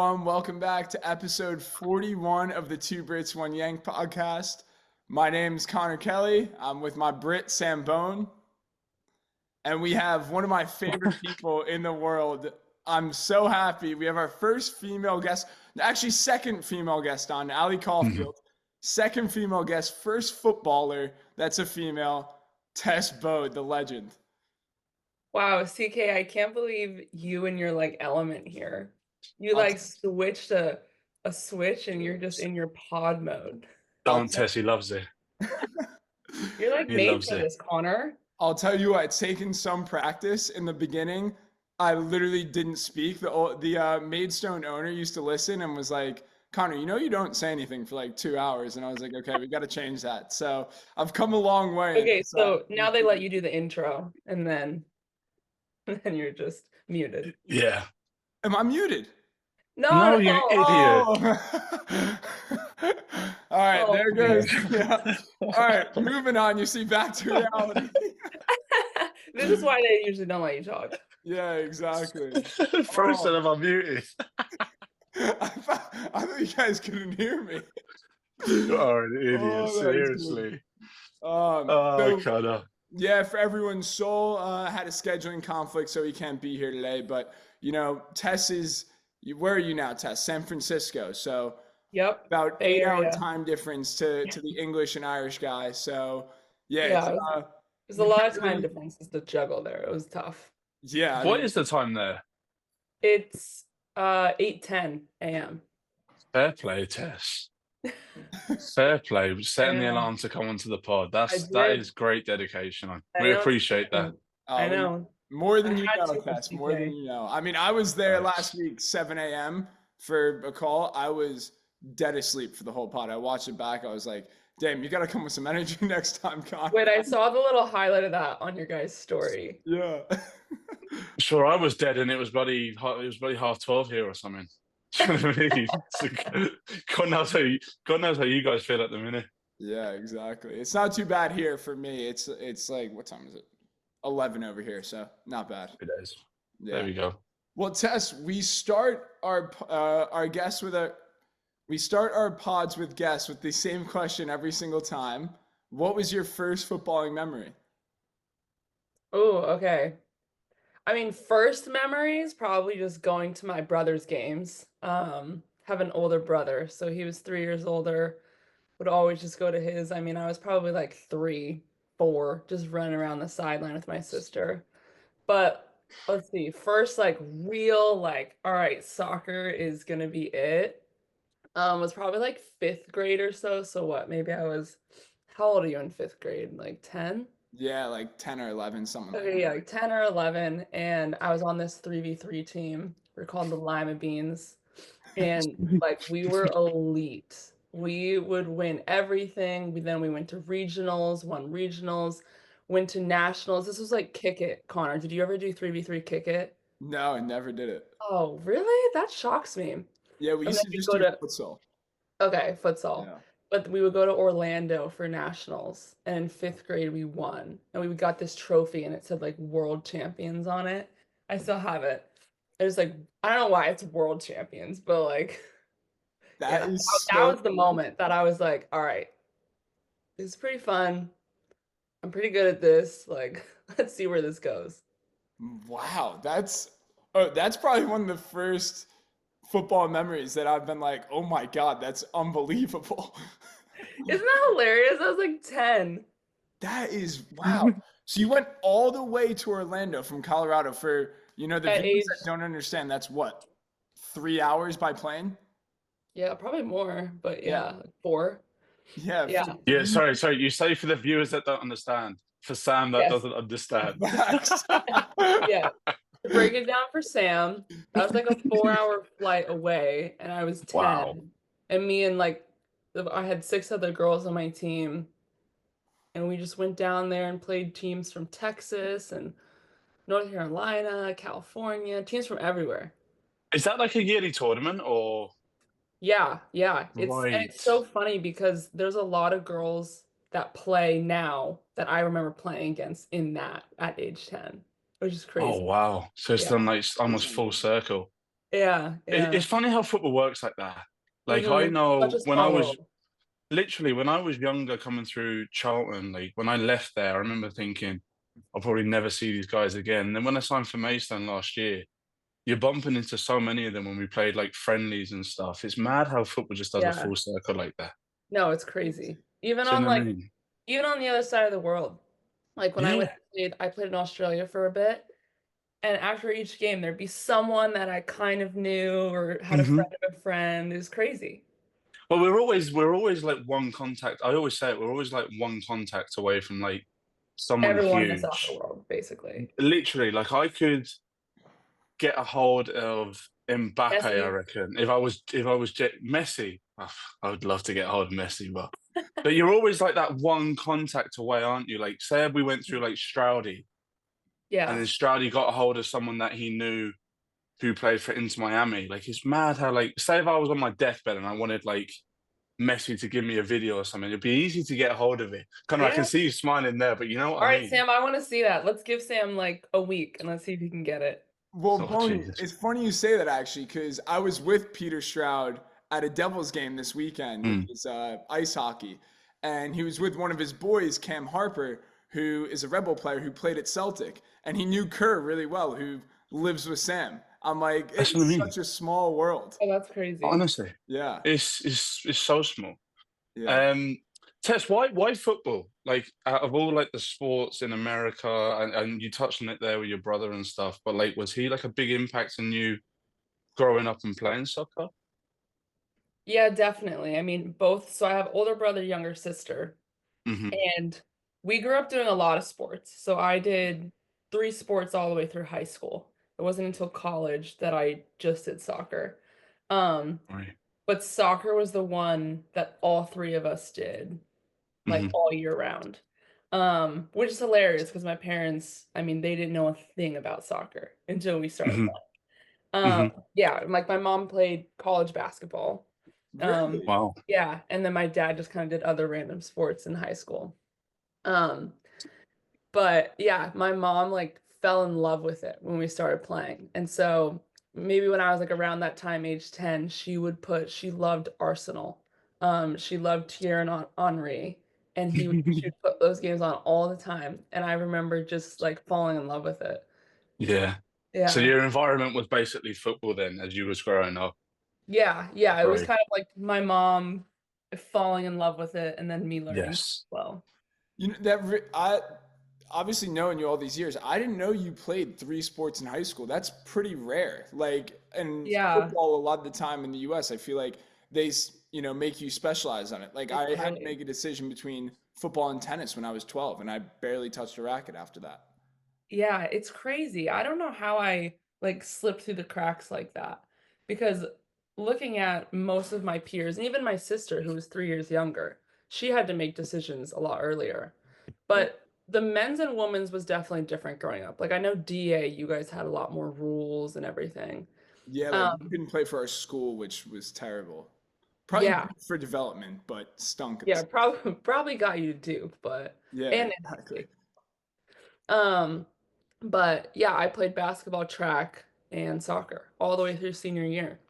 everyone. Welcome back to episode 41 of the Two Brits, One Yank podcast. My name's Connor Kelly. I'm with my Brit, Sam Boade. And we have one of my favorite people in the world. I'm so happy. We have our first female guest, actually second female guest on, Ali Caulfield. Second female guest, first footballer that's a female, Tess Boade, the legend. Wow, CK, I can't believe you and your element here. You switched a switch and you're just in your pod mode. Don't Tess, he loves it. You're He made loves for it. this, Connor. I'll tell you what, it's taken some practice. In the beginning, I literally didn't speak. The Maidstone owner used to listen and was like, Connor, you don't say anything for like 2 hours. And I was like, okay, we got to change that. So I've come a long way. Okay, so now they let you do the intro and then you're just muted. Yeah. Am I muted? No, you idiot. Oh. All right, there goes. Yeah. All right, moving on. You see, back to reality. This is why they usually don't let you talk. Yeah, exactly. First set of muted. I thought you guys couldn't hear me. You are an idiot, seriously. Connor. Yeah, for everyone's soul, had a scheduling conflict, so he can't be here today. But, Tess is, where are you now, Tess? San Francisco. So, yep, about 8-hour time difference to the English and Irish guy. So, yeah. There's a lot of time differences to juggle there. It was tough. Yeah. What is the time there? It's 8:10 a.m. Fair play, Tess. Fair play. Setting the alarm to come onto the pod. That is great dedication. We appreciate that. I know. More than you know, Tess. More than you know. I mean, I was there last week, 7 a.m. for a call. I was dead asleep for the whole pod. I watched it back. I was like, damn, you got to come with some energy next time, Con. Wait, I saw the little highlight of that on your guys' story. Yeah. Sure, I was dead and it was bloody 12:30 here or something. God knows how you guys feel at the minute. Yeah, exactly. It's not too bad here for me. It's like, what time is it? 11 over here, so not bad. It is. Yeah. There we go. Well, Tess, we start our pods with guests with the same question every single time. What was your first footballing memory? Oh, okay. I mean, first memories, probably just going to my brother's games. Have an older brother, so he was 3 years older. Would always just go to his. I mean, I was probably like 3, 4, just running around the sideline with my sister. But let's see, first real all right, soccer is gonna be it. Was probably like 5th grade or so. So what? Maybe I was. How old are you in 5th grade? Like 10? Yeah, like 10 or 11, something like that. Yeah, like 10 or 11, and I was on this 3v3 team. We're called the Lima Beans, and we were elite. We would win everything. Then we went to regionals, won regionals, went to nationals. This was like Kick It, Connor. Did you ever do 3v3 Kick It? No, I never did it. Oh, really? That shocks me. Yeah, we used to just do futsal. Okay, futsal. Yeah. But we would go to Orlando for nationals, and in 5th grade we won, and we got this trophy, and it said world champions on it. I still have it. It was I don't know why it's world champions, but that was the moment that I was like, all right, this is pretty fun. I'm pretty good at this. Let's see where this goes. Wow, that's probably one of the first football memories that I've been like, oh my God, that's unbelievable. Isn't that hilarious? I was like 10. That is, wow. So you went all the way to Orlando from Colorado for, the viewers that don't understand, that's what, 3 hours by plane? Yeah, probably more, but yeah, 4. Yeah. Yeah, sorry. You say for the viewers that don't understand. For Sam that doesn't understand. Yeah. To break it down for Sam, that was like a 4-hour flight away, and I was 10. Wow. And me and I had 6 other girls on my team, and we just went down there and played teams from Texas and North Carolina, California, teams from everywhere. Is that like a yearly tournament or? Yeah. It's so funny because there's a lot of girls that play now that I remember playing against at age 10. Which is crazy. Oh wow! So it's done almost full circle. Yeah, yeah. It's funny how football works like that. Like I Mm-hmm. Such know a small world. when I was younger coming through Charlton, like when I left there, I remember thinking I'll probably never see these guys again. And then when I signed for Maidstone last year, you're bumping into so many of them when we played like friendlies and stuff. It's mad how football just does a Yeah. full circle like that. No, it's crazy. Even Do you on know what I like mean? even on the other side of the world. Like when Yeah. I played in Australia for a bit, and after each game there'd be someone that I kind of knew or had a Hmm. friend of a friend. It was crazy. But we're always like one contact. I always say it, we're always like one contact away from like someone Everyone in the soccer huge. world, basically. Literally, like I could get a hold of Mbappe, I Messi. reckon. If I was Messi, I would love to get a hold of Messi, but you're always like that one contact away, aren't you? Like say if we went through like Stroudy, and Yeah. then Stroudy got a hold of someone that he knew who played for Inter Miami. Like it's mad how like say if I was on my deathbed and I wanted like Messi to give me a video or something, it'd be easy to get a hold of it. Kind of, I Yeah. can see you smiling there, but you know what All I right, mean? Sam, I want to see that. Let's give Sam like a week and let's see if he can get it. Well, Oh Boney, Jesus. it's funny you say that actually, because I was with Peter Stroud at a Devils game this weekend. It Mm. was ice hockey, and he was with one of his boys, Cam Harper, who is a Rebel player who played at Celtic, and he knew Kerr really well, who lives with Sam. I'm like, That's what I it's mean. such a small world. Oh, that's crazy. Honestly, Yeah, it's so small. yeah. Um, Tess, why football? Like out of all like the sports in America, and you touched on it there with your brother and stuff, but like was he like a big impact on you growing up and playing soccer? Yeah, definitely. I mean, both. So I have older brother, younger sister, Hmm. and we grew up doing a lot of sports. So I did three sports all the way through high school. It wasn't until college that I just did soccer. Um, Right. but soccer was the one that all three of us did, like Hmm. all year round. Which is hilarious because my parents, I mean, they didn't know a thing about soccer until we started Hmm. Hmm. yeah, like my mom played college basketball. Really? Um, Wow. yeah, and then my dad just kind of did other random sports in high school. Um, but yeah, my mom like fell in love with it when we started playing. And so maybe when I was like around that time, age 10, she loved Arsenal. She loved Thierry Henry, and she would put those games on all the time. And I remember just like falling in love with it. Yeah. So Yeah. your environment was basically football then, as you was growing up. Yeah, yeah, it was Right. kind of like my mom falling in love with it and then me learning as Yes. well. You know I obviously knowing you all these years, I didn't know you played three sports in high school. That's pretty rare. Like, and Yeah, football a lot of the time in the U.S., I feel like make you specialize on it. Like, they I had to totally. make a decision between football and tennis when I was 12, and I barely touched a racket after that. Yeah, it's crazy. I don't know how I like slipped through the cracks like that because looking at most of my peers and even my sister who was 3 years younger, she had to make decisions a lot earlier. Yeah. But the men's and women's was definitely different growing up. Like I know DA, you guys had a lot more rules and everything. Yeah, like we Um, couldn't play for our school, which was terrible. Probably yeah, good for development, but stunk at the yeah, same. probably got you to Duke, but Yeah, and exactly. NC. Um, but yeah, I played basketball, track, and soccer all the way through senior year.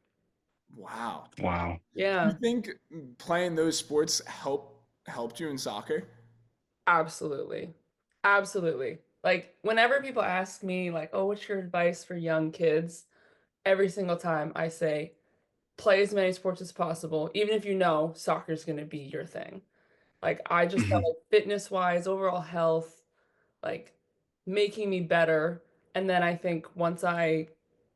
Wow. Wow. Do you Yeah, think playing those sports helped you in soccer? absolutely. Absolutely. Like whenever people ask me like, "Oh, what's your advice for young kids?" Every single time I say, play as many sports as possible, even if you know soccer is going to be your thing. Like I just felt Hmm. like fitness-wise, overall health, like making me better. And then I think once I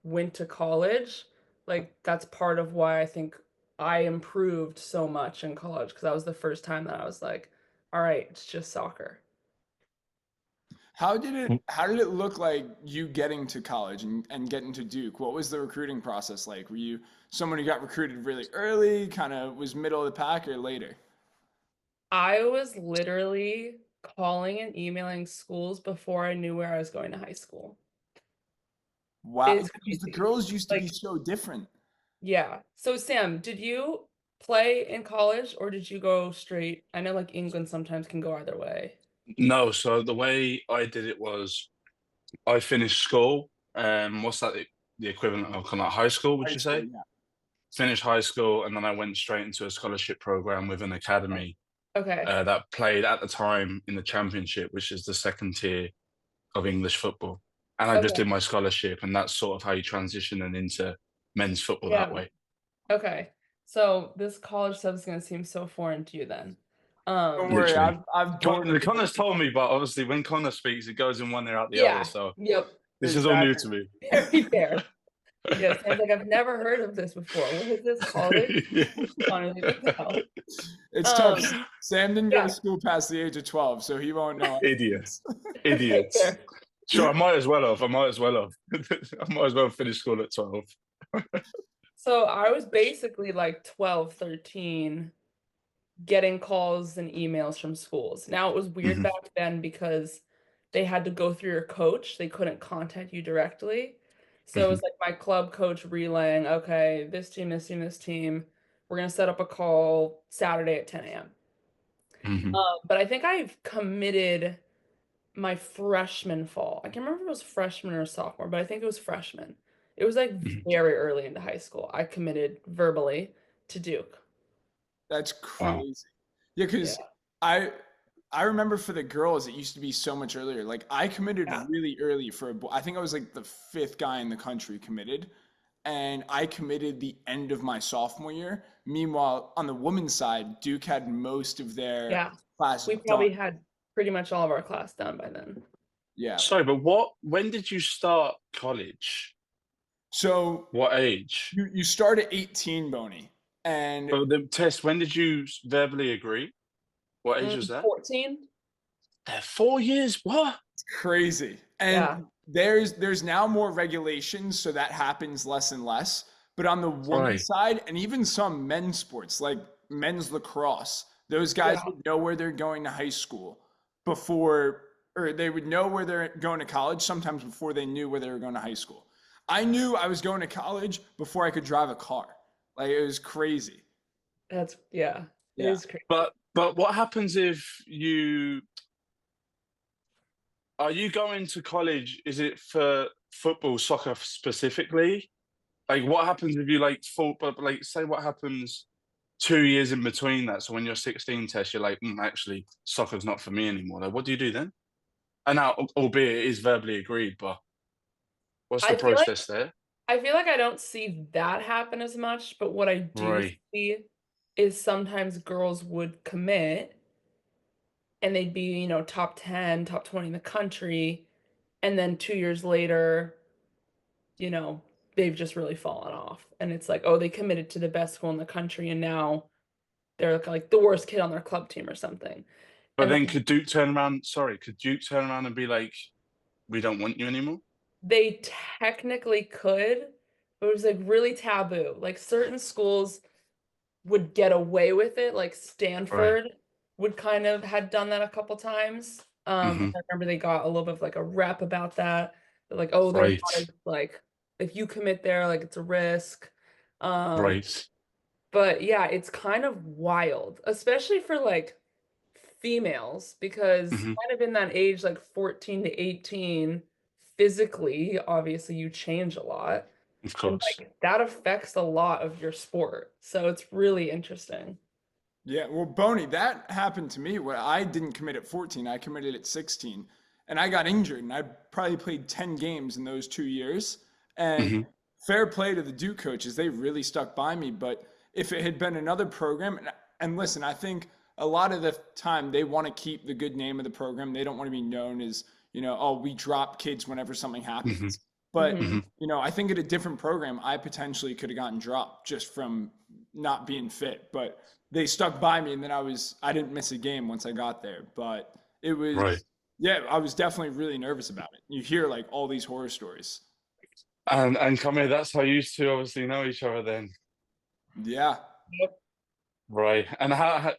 went to college, like that's part of why I think I improved so much in college because that was the first time that I was like, all right, it's just soccer. How did it look like you getting to college and getting to Duke? What was the recruiting process like? Were you someone who got recruited really early, kind of was middle of the pack or later? I was literally calling and emailing schools before I knew where I was going to high school. Wow, It's because the crazy. girls used to be Like, so different. yeah. So Sam, did you play in college or did you go straight? I know like England sometimes can go either way. No, so the way I did it was I finished school. What's that? the equivalent of kind of like high school, would High you school, say? yeah. Finished high school, and then I went straight into a scholarship program with an academy Okay. that played at the time in the Championship, which is the second tier of English football. And I just Okay. did my scholarship, and that's sort of how you transition and into men's football that Yeah. way. Okay. So this college stuff is gonna seem so foreign to you then. Don't worry, Literally. I've done it. Connor's told me, but obviously when Connor speaks, it goes in one ear out the Yeah. other. So Yep. this is all new to Exactly. me. Very fair. Yeah, Sam's like, I've never heard of this before. What is this college? Connor, you can tell. It's tough. Um, Sam didn't go yeah. to school past the age of 12, so he won't know. Idiots. Okay, Idiots. fair. Sure, I might as well have. I might as well have finished school at 12. So I was basically like 12, 13, getting calls and emails from schools. Now it was weird Mhm. back then because they had to go through your coach. They couldn't contact you directly. So it was like my club coach relaying, okay, this team, this team, this team. We're gonna set up a call Saturday at 10 a.m. Mhm. But I think I've committed my freshman fall. I can't remember if it was freshman or sophomore, but I think it was freshman. It was like Mhm. very early into high school. I committed verbally to Duke. That's Wow. crazy. Yeah, because I remember for the girls, it used to be so much earlier. Like I committed Yeah. really early for a boy. I think I was like the 5th guy in the country committed, and I committed the end of my sophomore year. Meanwhile, on the women's side, Duke had most of their Yeah. class We done. probably had pretty much all of our class done by then. Yeah. Sorry, but when did you start college? So What age? you start at 18, Boney, and But the test, when did you verbally agree? What age was that? 14? 4 years? What? it's crazy. Yeah. And there's now more regulations, so that happens less and less. But on the women's Right. side, and even some men's sports like men's lacrosse, those guys Yeah. would know where they're going to high school before, or they would know where they're going to college sometimes before they knew where they were going to high school. I knew I was going to college before I could drive a car. Like it was crazy. That's it Yeah. is crazy. But what happens if are you going to college? Is it for football, soccer specifically? Like, what happens if you like but like, say what happens 2 years in between that? So when you're 16 test, you're like, actually, soccer's not for me anymore. Like, what do you do then? And now, albeit it is verbally agreed, but what's the process there? I feel like I don't see that happen as much, but what I do Right. see is sometimes girls would commit and they'd be, top 10, top 20 in the country, and then 2 years later, they've just really fallen off. And it's like, oh, they committed to the best school in the country and now they're like the worst kid on their club team or something. But And then could Duke turn around? Sorry, could Duke turn around and be like, "We don't want you anymore"? they technically could, but it was like really taboo. Like certain schools would get away with it, like Stanford would kind of had done that a couple times. Mhm. I remember they got a little bit of like a rep about that. They're like, oh, they're Right. not as, like if you commit there, like it's a risk. Right. But yeah, it's kind of wild, especially for like females, because Mhm. kind of in that age, like 14 to 18, physically, obviously you change a lot. Of And course. like that affects a lot of your sport. So it's really interesting. Yeah, well, Boney, that happened to me where I didn't commit at 14. I committed at 16, and I got injured, and I probably played 10 games in those 2 years. And Mhm. fair play to the Duke coaches, they really stuck by me. But if it had been another program, and listen, I think a lot of the time they want to keep the good name of the program. They don't want to be known as, oh, we drop kids whenever something happens. But, Mhm. I think at a different program, I potentially could have gotten dropped just from not being fit. But they stuck by me, and then I didn't miss a game once I got there. But it was, Right. yeah, I was definitely really nervous about it. You hear like all these horror stories. And come here, that's how you two obviously know each other then. Yeah. Right. And how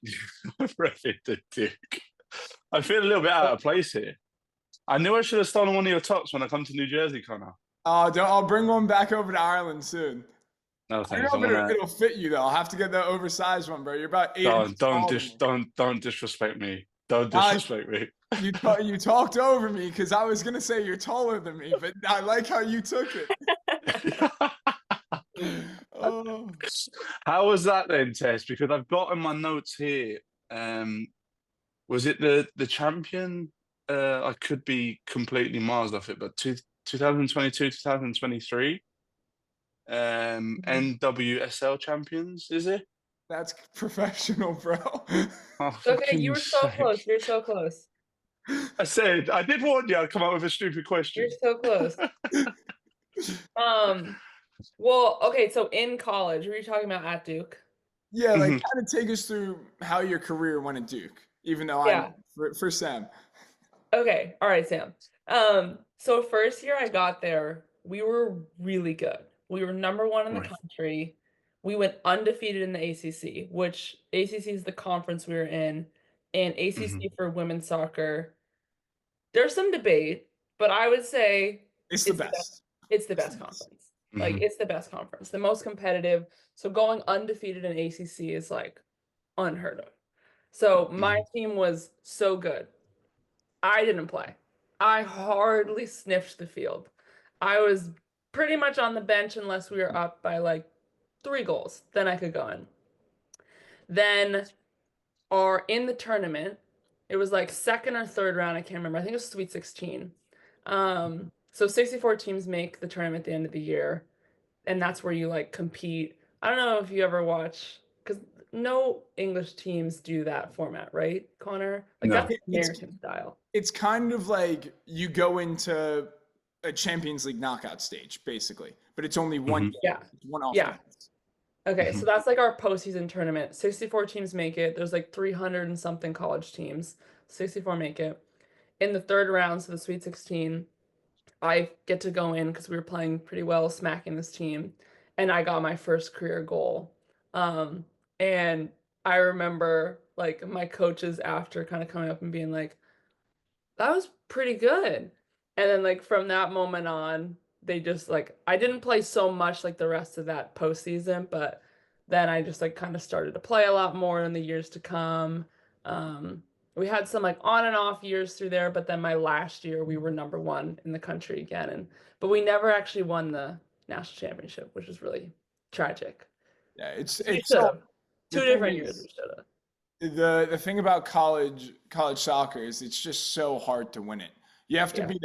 Reddit the Duke. I feel a little bit out of place here. I knew I should have stolen one of your tops when I come to New Jersey, Connor. I'll bring one back over to Ireland soon. No I thanks. don't know if it'll fit you though. I'll have to get the oversized one, bro. You're about 8 inches taller than me. Don't disrespect me. Don't I, disrespect me. you talked over me because I was gonna say you're taller than me, but I like how you took it. Oh, How was that then, Tess? Because I've got in my notes here. Was it the champion? I could be completely miles off it, but 2022, 2023, NWSL champions, is it? that's professional, bro. Oh, Okay, you fucking were so close. sake. You're so close. I did warn you I'd come up with a stupid question. You're so close. Well, okay, so in college, were you talking about at Duke? Yeah, like Mhm. kind of take us through how your career went at Duke, even though I know Yeah. for Sam. Okay. All right, Sam. So first year I got there, we were really good. We were number one in the Right. country. We went undefeated in the ACC, which ACC is the conference we were in, and Mhm. ACC for women's soccer. There's some debate, but I would say It's the it's the best. best. It's the It's best the best. conference. Like Mhm. it's the best conference, the most competitive. So going undefeated in ACC is like unheard of. So my Mhm. team was so good. I didn't play. I hardly sniffed the field. I was pretty much on the bench unless we were up by like 3 goals. Then I could go in. Then are in the tournament. It was like second or third round. I can't remember. I think it was Sweet 16. So 64 teams make the tournament at the end of the year, and that's where you like compete. I don't know if you ever watch because no English teams do that format, right, Connor? Like No. that's It's American style. it's kind of like you go into a Champions League knockout stage, basically, but it's only one Mhm. game. Yeah. It's one-off Yeah. games. Okay, so Mhm. that's like our postseason tournament. 64 teams make it. There's like 300 and something college teams. 64 make it. In the third round, so the Sweet 16, I get to go in because we were playing pretty well, smacking this team, and I got my first career goal. And I remember like my coaches after kind of coming up and being like, that was pretty good. And then like from that moment on, they just like I didn't play so much like the rest of that postseason, but then I just like kind of started to play a lot more in the years to come. We had some like on and off years through there, but then my last year we were number one in the country again, and but we never actually won the national championship, which was really tragic. Yeah, it's 'Cause we it's should so have. the Two thing different years we is should have. the thing about college soccer is it's just so hard to win it. You have to Yeah. be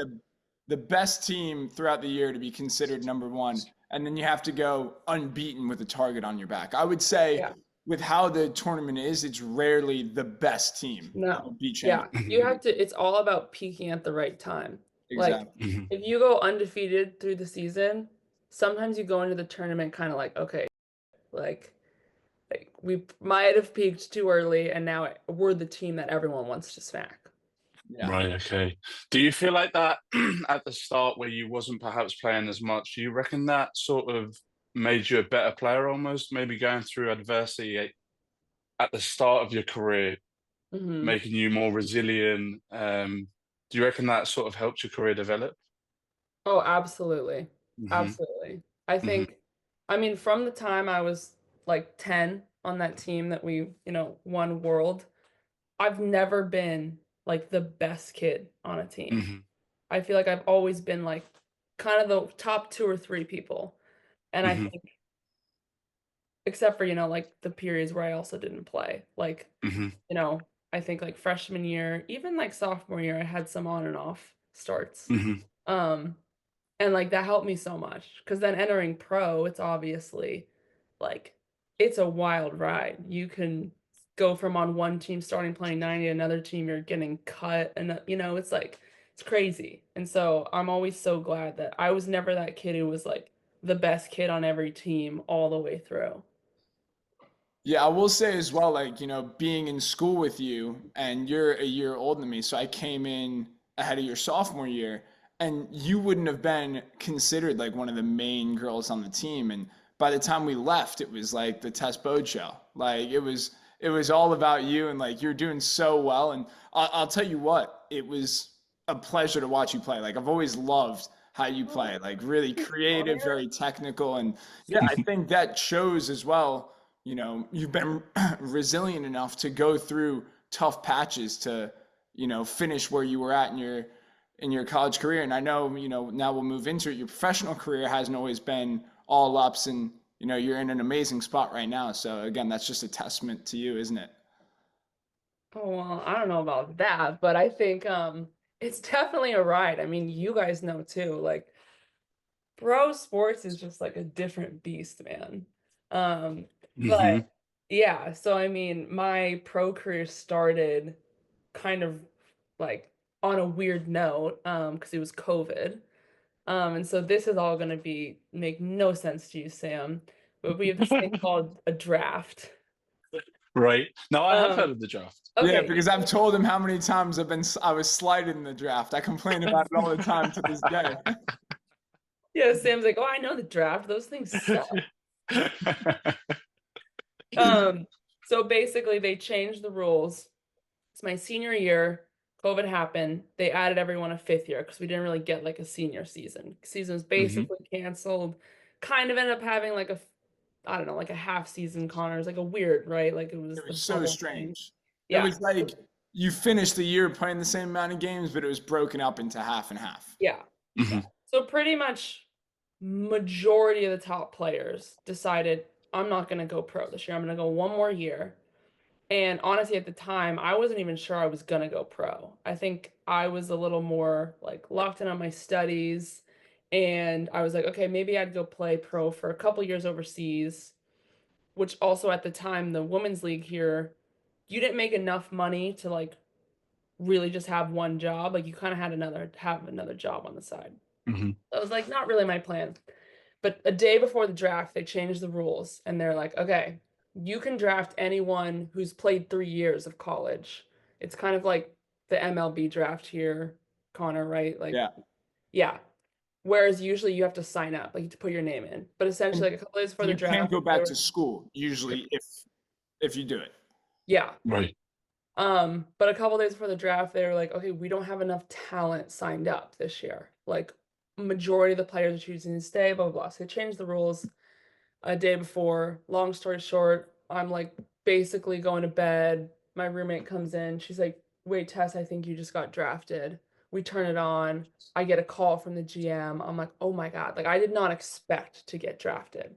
the best team throughout the year to be considered number one, and then you have to go unbeaten with a target on your back. I would say Yeah. with how the tournament is, it's rarely the best team that will No. be Yeah. champion. You Mhm. have to, it's all about peaking at the right time. Like, Exactly. Mhm. if you go undefeated through the season, sometimes you go into the tournament kind of like, okay, like, we might have peaked too early, and now we're the team that everyone wants to smack. Yeah. Right, okay. Do you feel like that at the start where you wasn't perhaps playing as much? Do you reckon that sort of made you a better player almost? Maybe going through adversity at the start of your career, Hmm. making you more resilient. Do you reckon that sort of helped your career develop? Oh, absolutely. Hmm. Absolutely. I Hmm. think, I mean, from the time I was like 10 on that team that we, won world, I've never been like the best kid on a team. Hmm. I feel like I've always been like kind of the top two or three people. And I Hmm. think, except for, like the periods where I also didn't play, like, Hmm. I think like freshman year, even like sophomore year, I had some on and off starts. Hmm. Um, and like that helped me so much because then entering pro, it's obviously like it's a wild ride. You can go from on one team starting playing 90, another team you're getting cut, and it's like it's crazy. And so I'm always so glad that I was never that kid who was like the best kid on every team all the way through. Yeah, I will say as well, like, being in school with you and you're a year older than me, so I came in ahead of your sophomore year and you wouldn't have been considered like one of the main girls on the team. And by the time we left, it was like the Tess Boade show. Like it was all about you and like you're doing so well. And I'll tell you what, it was a pleasure to watch you play. Like I've always loved how you Oh, play, like really thanks, creative, Connor. very technical. And yeah, I think that shows as well you've been resilient enough to go through tough patches to, finish where you were at in your college career. And I know, now we'll move into it. Your professional career hasn't always been all ups, and you're in an amazing spot right now. So again, that's just a testament to you, isn't it? Oh, well, I don't know about that, but I think it's definitely a ride. I mean, you guys know too, like pro sports is just like a different beast, man. Um, Hmm. but yeah, so I mean, my pro career started kind of like on a weird note, because it was COVID. And so this is all gonna be make no sense to you, Sam, but we have this thing called a draft. Right. No, I have Um, heard of the draft. Yeah, okay, because I've told him how many times I was slighted in the draft. I complain about it all the time to this day. yeah, Sam's like, oh, I know the draft. Those things suck. Um, so basically they changed the rules. It's my senior year. COVID happened. They added everyone a fifth year because we didn't really get like a senior season. Season was Hmm. basically canceled. Kind of ended up having like I don't know, like a half season Connors, like a weird, right? Like it was It the was so bubble thing. strange. It Yeah. was like you finished the year playing the same amount of games, but it was broken up into half and half. Yeah. Hmm. So pretty much majority of the top players decided I'm not going to go pro this year. I'm going to go one more year. And honestly, at the time, I wasn't even sure I was going to go pro. I think I was a little more like locked in on my studies. And I was like, okay, maybe I'd go play pro for a couple years overseas, which also at the time, the women's league here, you didn't make enough money to like really just have one job. Like you kind of had have another job on the side. Hmm. I was like, not really my plan. But a day before the draft, they changed the rules and they're like, okay, you can draft anyone who's played 3 years of college. It's kind of like the MLB draft here, Connor, right? Like, Yeah. yeah. Whereas usually you have to sign up, like to put your name in. But essentially, And like a couple days before the you can't draft, go they back were, to school usually if you do it. yeah. Right. But a couple days before the draft, they were like, okay, we don't have enough talent signed up this year. Like, majority of the players are choosing to stay, blah, blah, blah. So they changed the rules a day before. Long story short, I'm like basically going to bed. My roommate comes in. She's like, wait, Tess, I think you just got drafted. We turn it on. I get a call from the GM. I'm like, oh my God. Like, I did not expect to get drafted.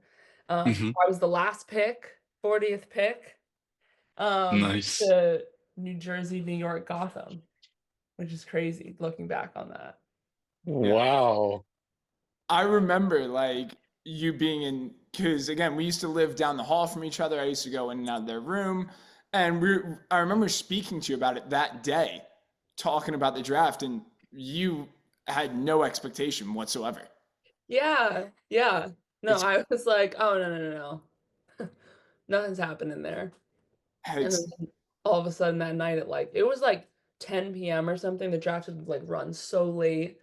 Hmm. I was the last pick, 40th pick, Nice. to New Jersey, New York, Gotham, which is crazy looking back on that. Yeah. Wow. I remember like you being in, because again, we used to live down the hall from each other. I used to go in and out of their room, and I remember speaking to you about it that day, talking about the draft, and you had no expectation whatsoever. Yeah, yeah. No, It's I was like, oh no, no, no, no. Nothing's happening there. And it's then all of a sudden that night at like it was like 10 p.m. or something. The draft would like run so late.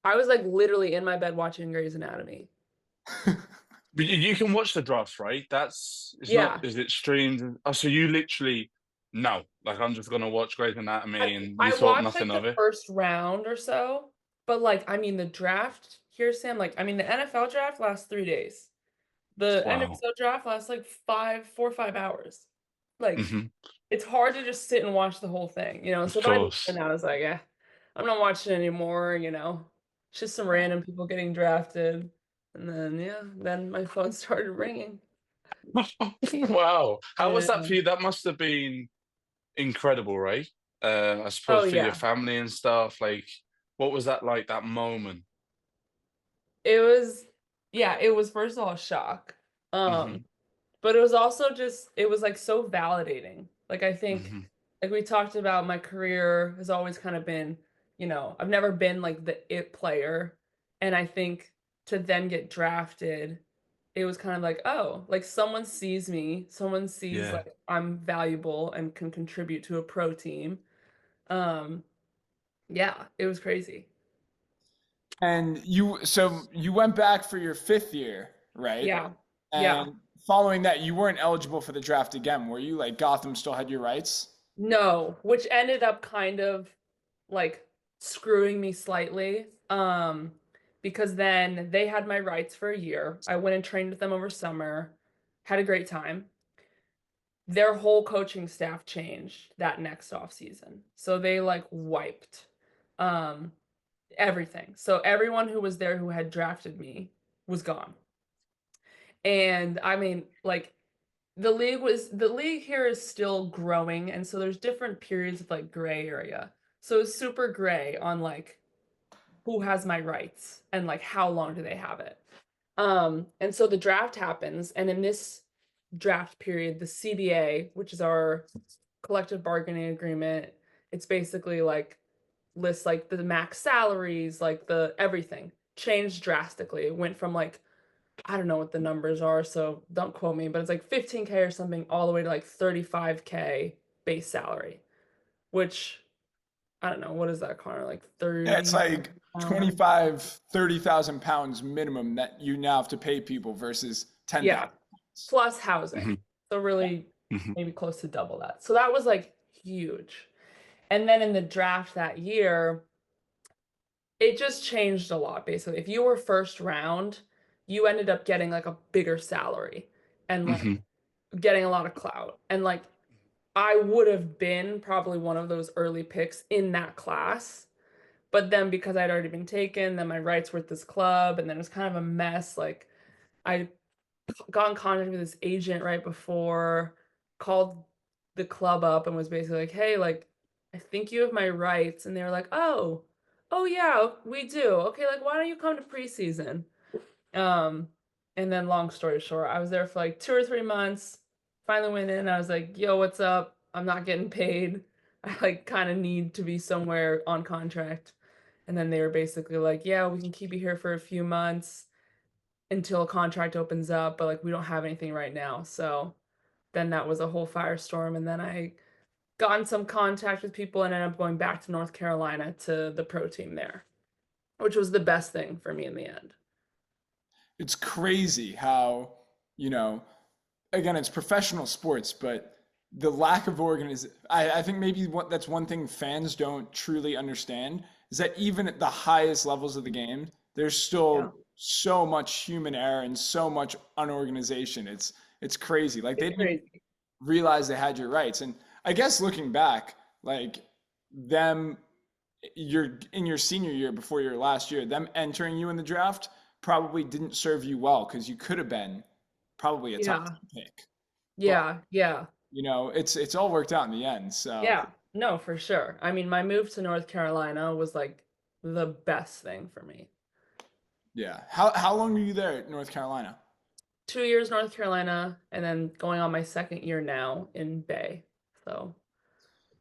I was like literally in my bed watching Grey's Anatomy. But you can watch the draft, right? It's not, Yeah. is it streamed? Oh, so you literally, no, like I'm just gonna watch Grey's I, Anatomy and you I thought watched nothing like the of it? first round or so, but like I mean the draft here, Sam, like I mean the NFL draft lasts 3 days. The Wow. NWSL draft lasts like 4 or 5 hours. Like Hmm. it's hard to just sit and watch the whole thing, you know. Of So by the course. end, I was like, yeah, I'm not watching anymore, you know. It's just some random people getting drafted. And then yeah, then my phone started ringing. Wow. How was that Yeah. for you? That must have been incredible, right? I Oh suppose for your yeah. family and stuff. Like, what was that like, that moment? It was yeah, it was first of all a shock. Um, Hmm. but it was also just it was like so validating. Like I think Hmm. like we talked about my career has always kind of been, you know, I've never been like the it player. And I think to then get drafted, it was kind of like, oh, like someone sees me, someone sees Yeah. like I'm valuable and can contribute to a pro team. Um, yeah, it was crazy. and you went back for your fifth year, right? Yeah. Yeah. And following that, you weren't eligible for the draft again, were you? Like Gotham still had your rights? No, which ended up kind of like screwing me slightly. Because then they had my rights for a year. I went and trained with them over summer, had a great time. their whole coaching staff changed that next off season. So they like wiped um everything. So everyone who was there who had drafted me was gone. And I mean, like the league here is still growing, and so there's different periods of like gray area. So it's super gray on like who has my rights and like how long do they have it. And so the draft happens, and in this draft period, the CBA, which is our collective bargaining agreement, it's basically like lists like the max salaries, like the everything changed drastically. It went from like I don't know what the numbers are, so don't quote me, but it's like 15K or something all the way to like 35K base salary, which I don't know, what is that, Connor? Like Yeah, it's 30 like pounds? 25, 30,000 pounds minimum that you now have to pay people versus 10,000 Yeah, pounds. plus housing. Hmm. So really Hmm. maybe close to double that. So that was like huge. And then in the draft that year, it just changed a lot basically. If you were first round, you ended up getting like a bigger salary and like Hmm. getting a lot of clout. And like I would have been probably one of those early picks in that class. But then because I'd already been taken, then my rights were at this club, and then it was kind of a mess. Like I got in contact with this agent right before, called the club up and was basically like, hey, like, I think you have my rights. And they were like, oh yeah, we do. Okay, like why don't you come to preseason? Um, and then long story short, I was there for like 2 or 3 months. Finally went in. I was like, "Yo, what's up? I'm not getting paid. I like kind of need to be somewhere on contract." And then they were basically like, "Yeah, we can keep you here for a few months until a contract opens up, but like we don't have anything right now." So then that was a whole firestorm. And then I got in some contact with people and ended up going back to North Carolina to the pro team there, which was the best thing for me in the end. It's crazy how, you know, again, it's professional sports, but the lack of organization, I think maybe that's one thing fans don't truly understand is that even at the highest levels of the game, there's Yeah, still so much human error and so much unorganization. It's crazy. Like they it's didn't crazy. realize they had your rights. And I guess looking back, like them, you're in your senior year before your last year, them entering you in the draft probably didn't serve you well because you could have been probably a top Yeah. 10 pick. But Yeah, yeah, it's all worked out in the end. So yeah. No, for sure. I mean, my move to North Carolina was like the best thing for me. yeah. How long were you there at North Carolina? 2 years North Carolina, and then going on my second year now in Bay. So,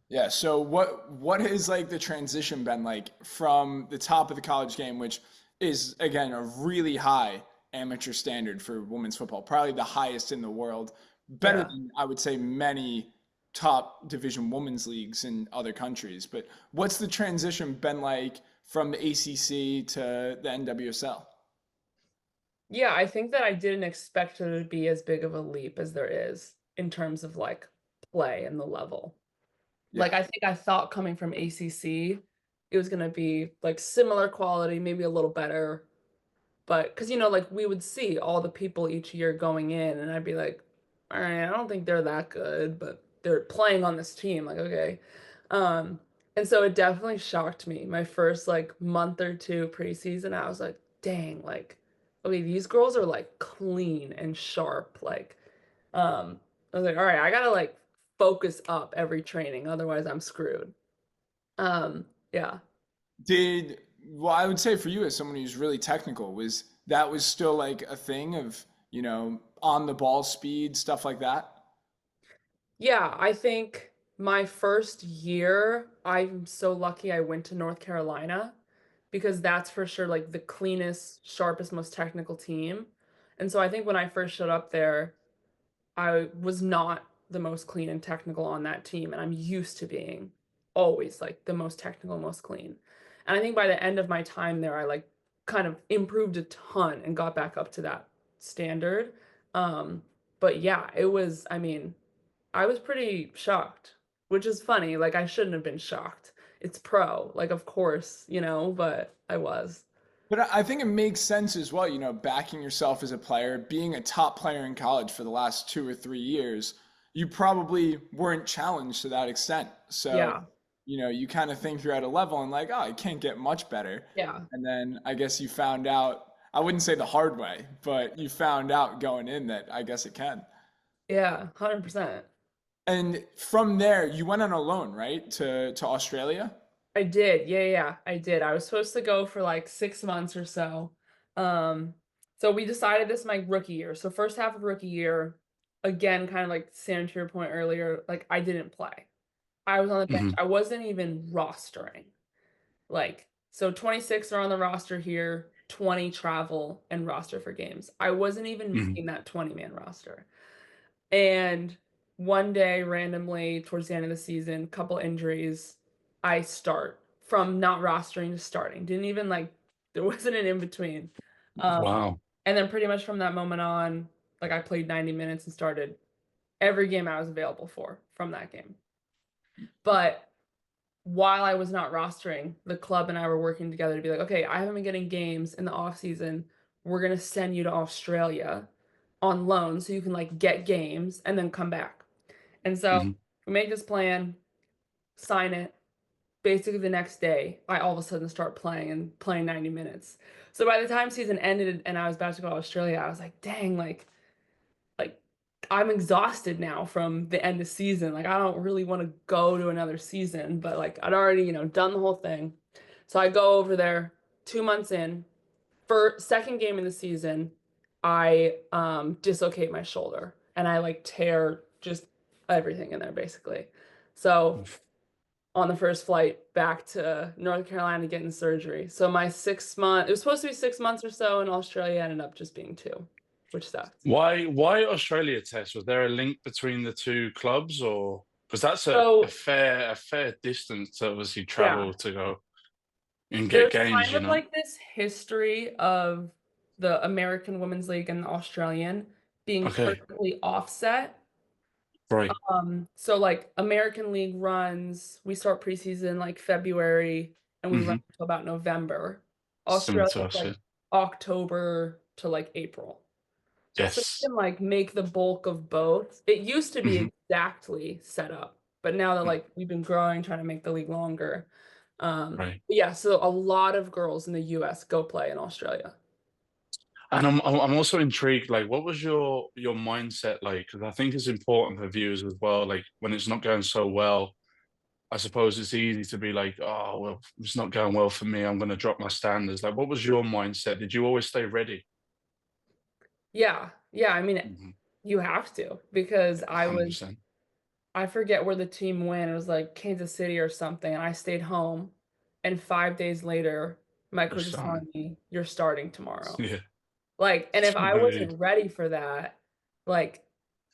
Yeah. So what has like the transition been like from the top of the college game, which is again a really high amateur standard for women's football, probably the highest in the world, better yeah. than I would say many top division women's leagues in other countries. But what's the transition been like from the ACC to the NWSL? Yeah, I think that I didn't expect it to be as big of a leap as there is in terms of like play and the level. Like Yeah. I think I thought coming from ACC, it was gonna be like similar quality, maybe a little better. But because like we would see all the people each year going in, and I'd be like, all right, I don't think they're that good, but they're playing on this team. Like, okay. Um, and so it definitely shocked me. My first like month or two preseason, I was like, dang, like, okay, these girls are like clean and sharp. Like, I was like, all right, I gotta like focus up every training, otherwise I'm screwed. Yeah. Did well, I would say for you as someone who's really technical, was still like a thing of, on the ball speed, stuff like that? Yeah, I think my first year, I'm so lucky I went to North Carolina because that's for sure like the cleanest, sharpest, most technical team. And so I think when I first showed up there, I was not the most clean and technical on that team, and I'm used to being always like the most technical, most clean. And I think by the end of my time there, I like kind of improved a ton and got back up to that standard. Um, but yeah, I mean, I was pretty shocked, which is funny. Like I shouldn't have been shocked. It's pro, like of course, but I was. But I think it makes sense as well, backing yourself as a player, being a top player in college for the last 2 or 3 years. you probably weren't challenged to that extent. So, Yeah. you kind of think you're at a level and like, oh, it can't get much better. Yeah. And then I guess you found out, I wouldn't say the hard way, but you found out going in that I guess it can. Yeah. 100%. And from there, you went on a loan, right, to Australia? I did. Yeah, yeah, I did. I was supposed to go for like 6 months or so. Um, so we decided this my rookie year. So first half of rookie year, again, kind of like Sam to your point earlier, like I didn't play. I was on the bench. Hmm. I wasn't even rostering. Like, so 26 are on the roster here, 20 travel and roster for games. I wasn't even Hmm. making that 20-man roster. And one day, randomly, towards the end of the season, couple injuries, I start from not rostering to starting. Didn't even like, there wasn't an in between. Wow. And then pretty much from that moment on, like I played 90 minutes and started every game I was available for from that game. But while I was not rostering, the club and I were working together to be like, okay, I haven't been getting games in the off season. We're gonna send you to Australia on loan so you can like get games and then come back. And so Hmm. we make this plan, sign it. Basically the next day, I all of a sudden start playing and playing 90 minutes. So by the time season ended and I was about to go to Australia, I was like, dang, like I'm exhausted now from the end of season. Like I don't really want to go to another season, but like I'd already, done the whole thing. So I go over there 2 months in. For second game in the season, I dislocate my shoulder and I like tear just everything in there basically. So on the first flight back to North Carolina getting surgery. So my 6 month, it was supposed to be 6 months or so in Australia, ended up just being two, which sucked. Why Australia, Tess? Was there a link between the two clubs, or because that's a So fair distance to obviously yeah, travel to go and get there's games, kind you of know? like this history of the American Women's League and the Australian being Okay, perfectly offset. right. So like American League runs, we start preseason like February and we run Hmm. until about November. Similar Australia to us, like yeah. October to like April. So you Yes. can like make the bulk of both. It used to be Hmm. exactly set up, but now that like we've been growing, trying to make the league longer. Right. Yeah, so a lot of girls in the US go play in Australia. And I'm also intrigued. Like, what was your mindset like? Because I think it's important for viewers as well. Like, when it's not going so well, I suppose it's easy to be like, oh well, it's not going well for me. I'm going to drop my standards. Like, what was your mindset? Did you always stay ready? Yeah. Yeah, I mean Hmm. you have to because 100%. I forget where the team went. It was like Kansas City or something. And I stayed home. And 5 days later, my You're coach is starting. telling me, you're starting tomorrow. Yeah. Like, and if I Really. wasn't ready for that, like,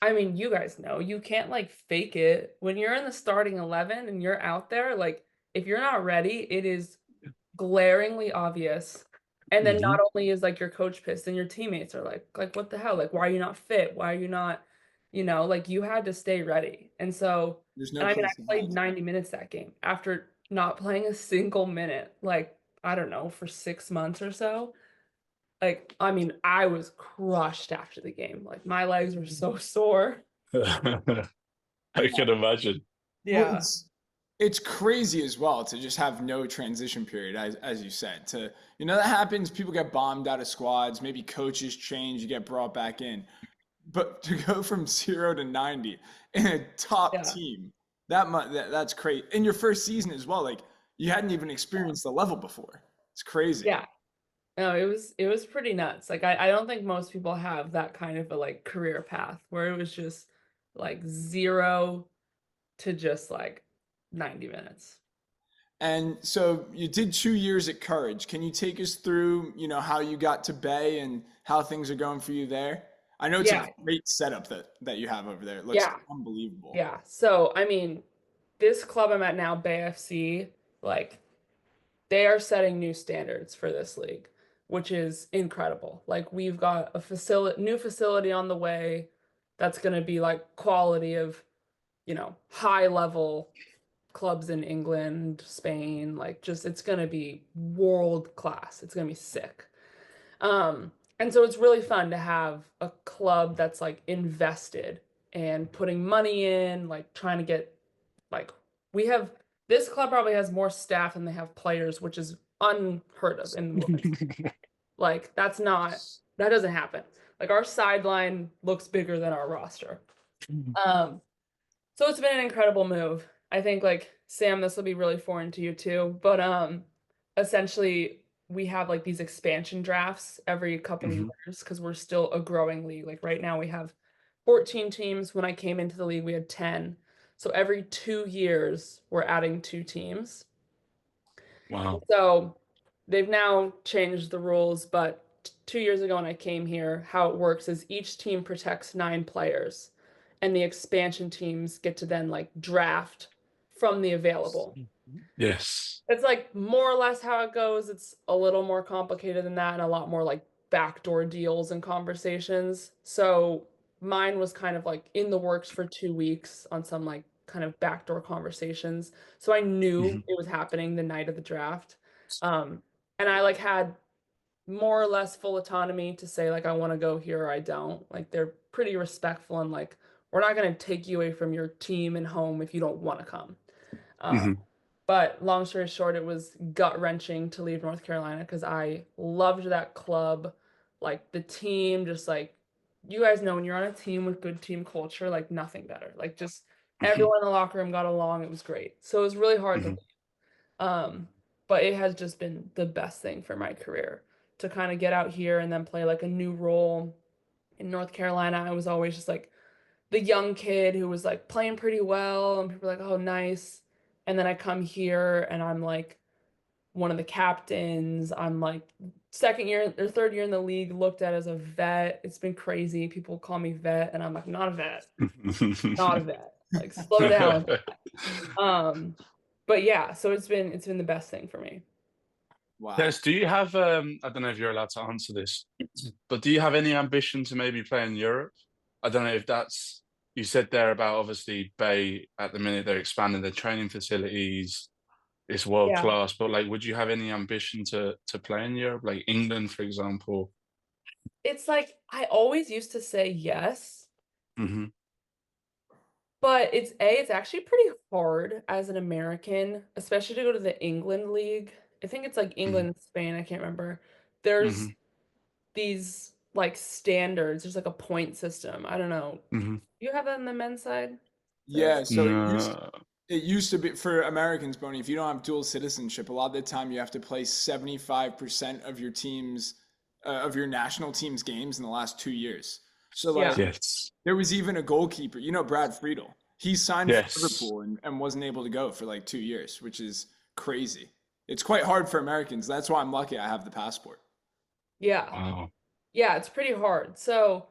I mean, you guys know, you can't like fake it. When you're in the starting 11 and you're out there, like, if you're not ready, it is glaringly obvious. And then Hmm. not only is like your coach pissed, and your teammates are like, what the hell? Like, why are you not fit? Why are you not, like you had to stay ready. And so, There's no and I mean, place to I played hide. 90 minutes that game after not playing a single minute, like, I don't know, for 6 months or so. Like, I mean, I was crushed after the game. Like, my legs were so sore. I can imagine. Well, Yeah. it's crazy as well to just have no transition period, as you said. That happens. People get bombed out of squads. Maybe coaches change. You get brought back in. But to go from 0 to 90 in a top Yeah. team, that's crazy. In your first season as well, like you hadn't even experienced the level before. It's crazy. Yeah. No, it was pretty nuts. Like I don't think most people have that kind of a like career path where it was just like zero to just like 90 minutes. And so you did 2 years at Courage. Can you take us through, how you got to Bay and how things are going for you there? I know it's a Yeah. great setup that you have over there. It looks Yeah. unbelievable. Yeah. So, I mean, this club I'm at now, Bay FC, like they are setting new standards for this league, which is incredible. Like we've got a new facility on the way that's going to be like quality of, high level clubs in England, Spain, like just it's going to be world class. It's going to be sick. And so it's really fun to have a club that's like invested and putting money in, like trying to get like this club probably has more staff than they have players, which is unheard of in the women's. Like that doesn't happen. Like our sideline looks bigger than our roster. Um, so it's been an incredible move. I think like Sam, this will be really foreign to you too, but essentially we have like these expansion drafts every couple of years because we're still a growing league. Like right now we have 14 teams. When I came into the league, we had 10. So every 2 years we're adding 2 teams. Wow. So they've now changed the rules, but 2 years ago when I came here, how it works is each team protects 9 players, and the expansion teams get to then like draft from the available. Yes. It's like more or less how it goes. It's a little more complicated than that and a lot more like backdoor deals and conversations. So mine was kind of like in the works for 2 weeks on some like kind of backdoor conversations. So I knew it was happening the night of the draft. And I like had more or less full autonomy to say like I want to go here or I don't. Like they're pretty respectful and like we're not going to take you away from your team and home if you don't want to come. But long story short, it was gut-wrenching to leave North Carolina because I loved that club. Like the team, just like you guys know when you're on a team with good team culture, like nothing better. Like just everyone in the locker room got along. It was great. So it was really hard to leave. But it has just been the best thing for my career to kind of get out here and then play like a new role. In North Carolina, I was always just like the young kid who was like playing pretty well and people were like, oh, nice. And then I come here and I'm like one of the captains. I'm like second year or third year in the league, looked at as a vet. It's been crazy. People call me vet and I'm like, not a vet. Not a vet. Like slow down. But yeah, so it's been the best thing for me. Wow. Tess, do you have I don't know if you're allowed to answer this, but do you have any ambition to maybe play in Europe? I don't know if that's you said there about obviously Bay at the minute they're expanding their training facilities. It's world Yeah. class, but like would you have any ambition to play in Europe, like England, for example? It's like I always used to say yes. Mm-hmm. But it's actually pretty hard as an American, especially to go to the England League. I think it's like England and Spain, I can't remember. There's these like standards. There's like a point system. I don't know. You have that on the men's side? Yeah, so No. it used to be for Americans, Boney, if you don't have dual citizenship, a lot of the time you have to play 75% of your team's of your national team's games in the last 2 years. So like Yes. there was even a goalkeeper, Brad Friedel. He signed Yes. for Liverpool and wasn't able to go for like 2 years, which is crazy. It's quite hard for Americans. That's why I'm lucky I have the passport. Yeah. Wow. Yeah, it's pretty hard. So,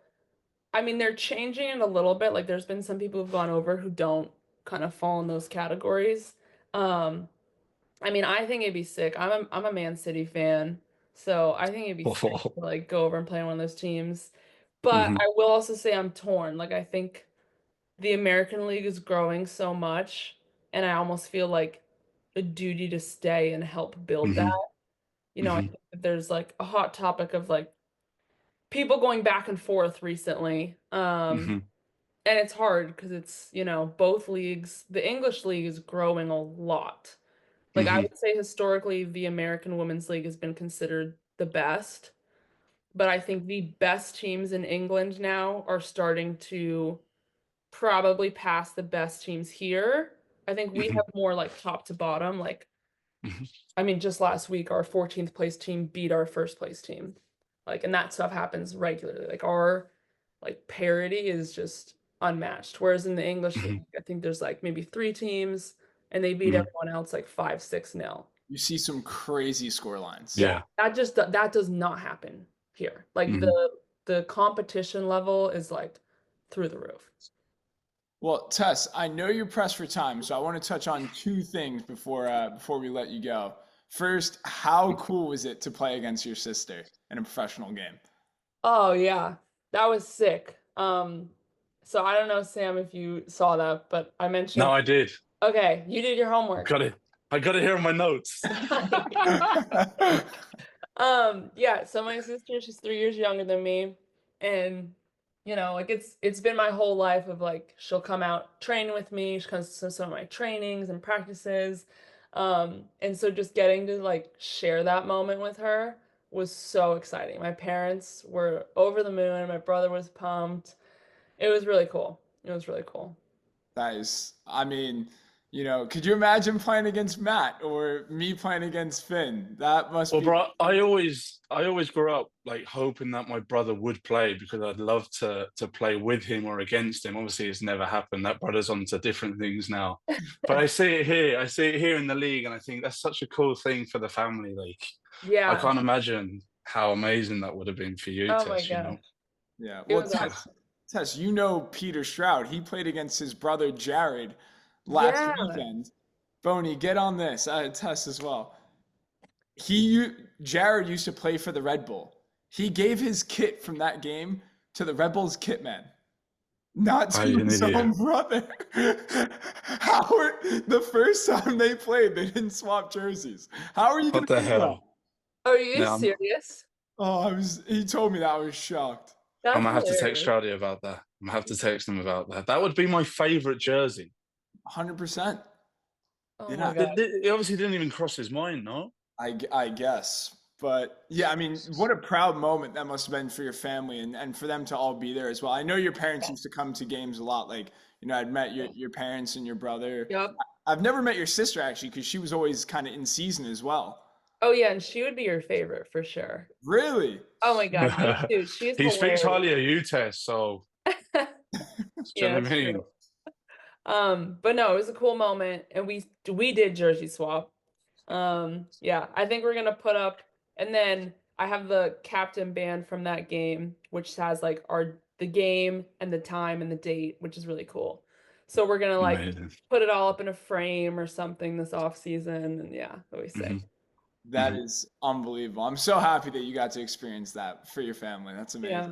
I mean, they're changing it a little bit. Like there's been some people who've gone over who don't kind of fall in those categories. I mean, I think it'd be sick. I'm a Man City fan, so I think it'd be sick to like go over and play on one of those teams. But I will also say I'm torn. Like I think the American League is growing so much, and I almost feel like a duty to stay and help build that. I think that there's like a hot topic of like people going back and forth recently. And it's hard because it's, both leagues. The English league is growing a lot. Like I would say historically, the American Women's League has been considered the best, but I think the best teams in England now are starting to probably pass the best teams here. I think we have more like top to bottom. Like, I mean, just last week, our 14th place team beat our first place team. Like, and that stuff happens regularly. Like our like parity is just unmatched. Whereas in the English league, I think there's like maybe 3 teams and they beat everyone else like 5-6-0. You see some crazy score lines. Yeah. That does not happen here. Like the competition level is like through the roof. Well, Tess, I know you're pressed for time, so I want to touch on 2 things before we let you go. First, how cool was it to play against your sister in a professional game? Oh yeah, that was sick. So I don't know, Sam, if you saw that, but I mentioned. No, I did. Okay, you did your homework. I got it here in my notes. Yeah, so my sister, she's 3 years younger than me, and you know, like it's been my whole life of like she'll come out train with me. She comes to some of my trainings and practices. And so just getting to like share that moment with her was so exciting. My parents were over the moon. My brother was pumped. It was really cool. It was really cool. Nice. I mean, could you imagine playing against Matt or me playing against Finn? That must Well, be. bro, I always grew up like hoping that my brother would play because I'd love to play with him or against him. Obviously, it's never happened. That brother's on to different things now. But I see it here. I see it here in the league, and I think that's such a cool thing for the family. Like, I Yeah. can't imagine how amazing that would have been for you, Oh my Tess, you know? gosh. Yeah. It Well, was awesome. Tess, Peter Stroud. He played against his brother Jared last Yeah. weekend. Boney, get on this. Tess as well. Jared used to play for the Red Bull. He gave his kit from that game to the Red Bull's kit man, not Oh, to you're an his own idiot. brother. The first time they played, they didn't swap jerseys. How are you going What to the do that? hell? Are you No, serious? Oh, he told me that. I was shocked. I'm That's gonna have to text hilarious. Shadi about that. I'm gonna have to text him about that. That would be my favorite jersey. 100%. Oh my Yeah, God. It obviously didn't even cross his mind, no? I guess. But yeah, I mean, what a proud moment that must have been for your family and for them to all be there as well. I know your parents used to come to games a lot. Like, I'd met your parents and your brother. Yep. I've never met your sister actually, because she was always kind of in season as well. Oh yeah, and she would be your favorite for sure. Really? Oh my God, me too. She's He speaks hilarious. highly of you, Tess, so do you know Yeah, what I it's mean? true. But no, it was a cool moment, and we did jersey swap. Yeah, I think we're gonna put up, and then I have the captain band from that game, which has like the game and the time and the date, which is really cool. So we're gonna like Amazing. put it all up in a frame or something this off season, and yeah, that'll be hmm sick. That is unbelievable. I'm so happy that you got to experience that for your family. That's amazing. Yeah.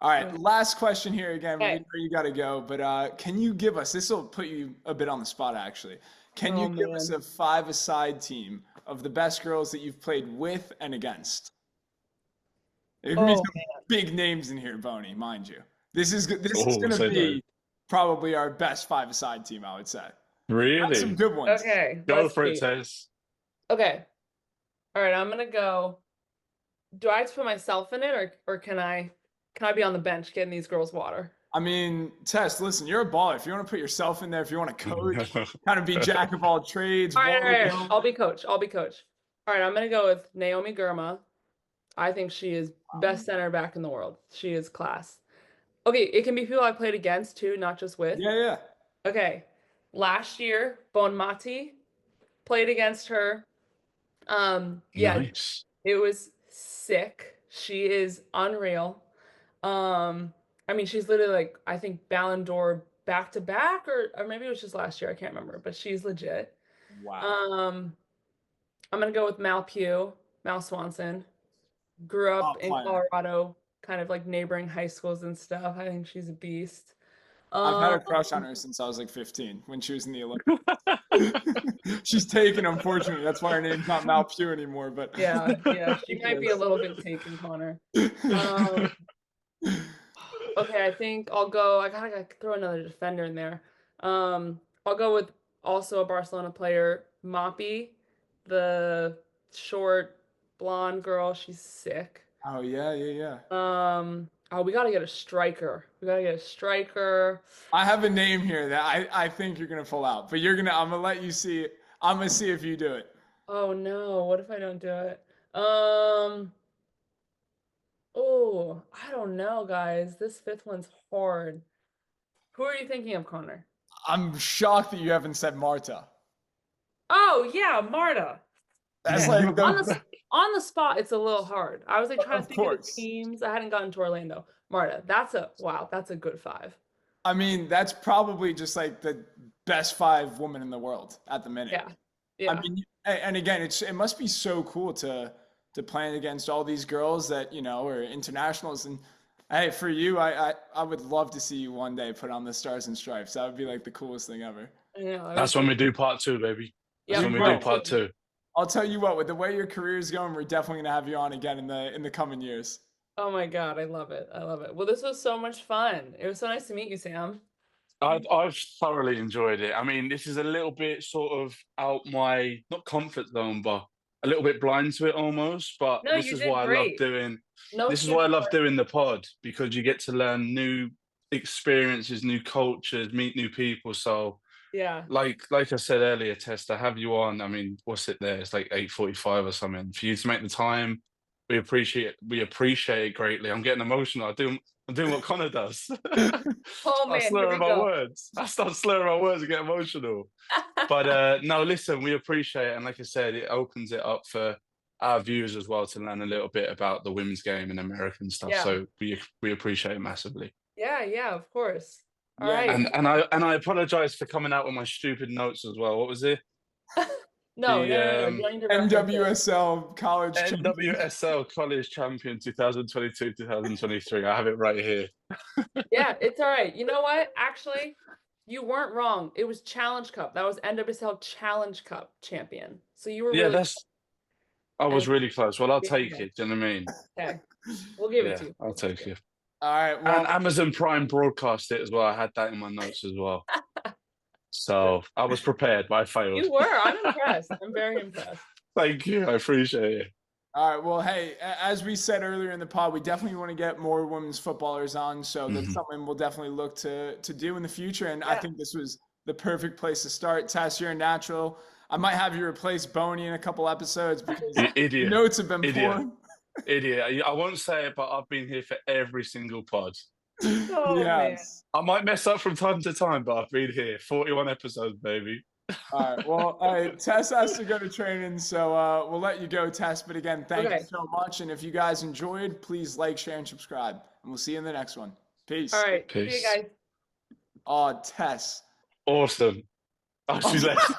All Yeah. right, last question here again. We Okay. know you got to go, but can you give us, this will put you a bit on the spot actually. Can you Oh give us man. a five-a-side team of the best girls that you've played with and against? There's gonna be Oh some big names in here, Boney, mind you. This is Oh, gonna say no. be probably our best five-a-side team, I would say. Got some Really? good ones. okay, Go let's for it, see. Tess. Okay. All right, I'm gonna go. Do I have to put myself in it, or can I be on the bench getting these girls water? I mean, Tess, listen, you're a baller. If you want to put yourself in there, if you want to coach, kind of be jack of all trades, All right, all right, Wardlow. I'll be coach. I'll be coach. All right, I'm gonna go with Naomi Gurma. I think she is best center back in the world. She is class. Okay, it can be people I played against too, not just with. Yeah, yeah. Okay, last year, Bon Mati played against her. Yeah, Nice. it was sick. She is unreal. I mean, she's literally like, I think Ballon d'Or back to back, or maybe it was just last year. I can't remember, but she's legit. Wow. I'm gonna go with Mal Swanson. Grew up Top in player. Colorado, kind of like neighboring high schools and stuff. I think she's a beast. I've had Um, a crush on her since I was like 15 when she was in the Olympics. She's taken, unfortunately. That's why her name's not Malpew anymore. But yeah, she might be a little bit taken, Connor. Um, okay, I think I'll go. I gotta throw another defender in there. I'll go with also a Barcelona player, Moppy, the short blonde girl. She's sick. Oh yeah, yeah, yeah. Oh, we gotta get a striker. We gotta get a striker. I have a name here that I think you're gonna pull out, but I'm gonna let you see it. I'm gonna see if you do it. Oh no, what if I don't do it? Um, oh, I don't know, guys. This fifth one's hard. Who are you thinking of, Connor? I'm shocked that you haven't said Marta. Oh yeah, Marta. That's Okay. like On the spot, it's a little hard. I was like trying to Of think of the course. teams. I hadn't gotten to Orlando. Marta, that's a good five. I mean, that's probably just like the best five women in the world at the minute. Yeah. I Yeah. mean, and again, it must be so cool to play against all these girls that are internationals. And hey, for you, I would love to see you one day put on the Stars and Stripes. That would be like the coolest thing ever. I know. That's when we do part two, baby. That's Yeah, when we bro. do part two. I'll tell you what, with the way your career is going, we're definitely gonna have you on again in the coming years. Oh my God, I love it. I love it. Well, this was so much fun. It was so nice to meet you, Sam. I've thoroughly enjoyed it. I mean, this is a little bit sort of out my not comfort zone, but a little bit blind to it almost. But No, this you is did why I love great. doing. No This is shame why I for love it. doing the pod because you get to learn new experiences, new cultures, meet new people. So, Yeah. like I said earlier, Tess, to have you on. I mean, what's it there? It's like 8:45 or something. For you to make the time, we appreciate it greatly. I'm getting emotional. I'm doing what Connor does. Oh I man, here slur we my go. words. I start slurring my words and get emotional. But no, listen, we appreciate it. And like I said, it opens it up for our viewers as well to learn a little bit about the women's game and American stuff. Yeah. So we appreciate it massively. Yeah, yeah, of course. All Yeah, right. And I apologize for coming out with my stupid notes as well. What was it? No, no, The no, no. You don't need to reference it. NWSL college champion. NWSL College Champion 2022-2023. I have it right here. Yeah, it's all right. You know what? Actually, you weren't wrong. It was Challenge Cup. That was NWSL Challenge Cup champion. So you were Yeah, really I was and really close. Well, I'll yeah, take yeah. it. Do you know what I mean? Okay. We'll give it Yeah, to you. I'll take it. All right. And Well, Amazon Prime broadcast it as well. I had that in my notes as well. So I was prepared, but I failed. You were. I'm impressed. I'm very impressed. Thank you. I appreciate it. all right. Well, hey, as we said earlier in the pod, we definitely want to get more women's footballers on. So that's something we'll definitely look to do in the future. And I Yeah. think this was the perfect place to start. Tess, you're a natural. I might have you replace Boney in a couple episodes because You the idiot. notes have been Idiot. pouring. Idiot. I won't say it, but I've been here for every single pod. Oh man. Yes. I might mess up from time to time, but I've been here. 41 episodes, baby. All right. Well, all right. Tess has to go to training, so we'll let you go, Tess. But again, thank you Okay. so much. And if you guys enjoyed, please like, share, and subscribe. And we'll see you in the next one. Peace. All right. See you Peace. guys. Oh, Tess. Awesome. Oh, she left.